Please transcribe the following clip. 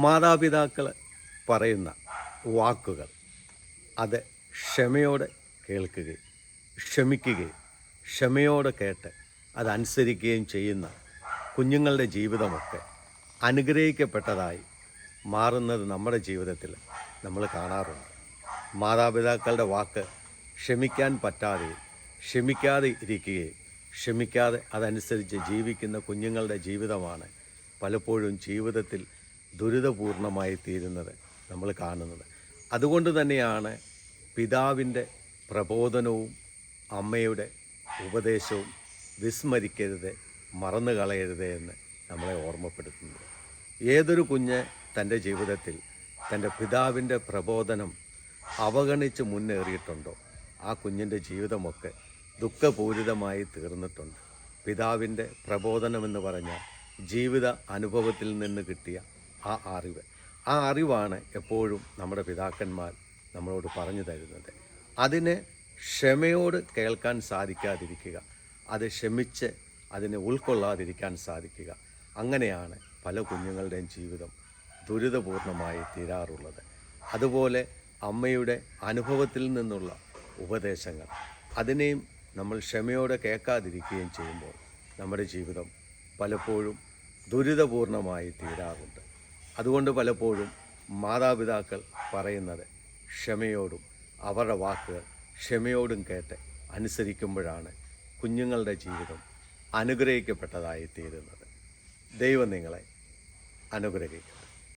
മാതാപിതാക്കൾ പറയുന്ന വാക്കുകൾ അത് ക്ഷമയോടെ കേൾക്കുകയും ക്ഷമിക്കുകയും ക്ഷമയോടെ കേട്ട് അതനുസരിക്കുകയും ചെയ്യുന്ന കുഞ്ഞുങ്ങളുടെ ജീവിതമൊക്കെ അനുഗ്രഹിക്കപ്പെട്ടതായി മാറുന്നത് നമ്മുടെ ജീവിതത്തിൽ നമ്മൾ കാണാറുണ്ട്. മാതാപിതാക്കളുടെ വാക്ക് ക്ഷമിക്കാൻ പറ്റാതെയും ക്ഷമിക്കാതെ ഇരിക്കുകയും ക്ഷമിക്കാതെ അതനുസരിച്ച് ജീവിക്കുന്ന കുഞ്ഞുങ്ങളുടെ ജീവിതമാണ് പലപ്പോഴും ജീവിതത്തിൽ ദുരിതപൂർണമായി തീരുന്നത് നമ്മൾ കാണുന്നത്. അതുകൊണ്ട് തന്നെയാണ് പിതാവിൻ്റെ പ്രബോധനവും അമ്മയുടെ ഉപദേശവും വിസ്മരിക്കരുത്, മറന്നു കളയരുത് എന്ന് നമ്മളെ ഓർമ്മപ്പെടുത്തുന്നത്. ഏതൊരു കുഞ്ഞ് തൻ്റെ ജീവിതത്തിൽ തൻ്റെ പിതാവിൻ്റെ പ്രബോധനം അവഗണിച്ച് മുന്നേറിയിട്ടുണ്ടോ ആ കുഞ്ഞിൻ്റെ ജീവിതമൊക്കെ ദുഃഖപൂരിതമായി തീർന്നിട്ടുണ്ട്. പിതാവിൻ്റെ പ്രബോധനമെന്ന് പറഞ്ഞാൽ ജീവിത അനുഭവത്തിൽ നിന്ന് കിട്ടിയ ആ അറിവാണ് എപ്പോഴും നമ്മുടെ പിതാക്കന്മാർ നമ്മളോട് പറഞ്ഞു തരുന്നത്. അതിനെ ക്ഷമയോട് കേൾക്കാൻ സാധിക്കാതിരിക്കുക, അത് ക്ഷമിച്ച് അതിനെ ഉൾക്കൊള്ളാതിരിക്കാൻ സാധിക്കുക. അങ്ങനെയാണ് പല കുഞ്ഞുങ്ങളുടെയും ജീവിതം ദുരിതപൂർണമായി തീരാറുള്ളത്. അതുപോലെ അമ്മയുടെ അനുഭവത്തിൽ നിന്നുള്ള ഉപദേശങ്ങൾ അതിനെയും നമ്മൾ ക്ഷമയോടെ കേൾക്കാതിരിക്കുകയും ചെയ്യുമ്പോൾ നമ്മുടെ ജീവിതം പലപ്പോഴും ദുരിതപൂർണമായി തീരാറുണ്ട്. അതുകൊണ്ട് പലപ്പോഴും മാതാപിതാക്കൾ പറയുന്നത് ക്ഷമയോടും അവരുടെ വാക്കുകൾ ക്ഷമയോടും കേട്ട് അനുസരിക്കുമ്പോഴാണ് കുഞ്ഞുങ്ങളുടെ ജീവിതം അനുഗ്രഹിക്കപ്പെട്ടതായി തീരുന്നത്. ദൈവം നിങ്ങളെ അനുഗ്രഹിക്കട്ടെ.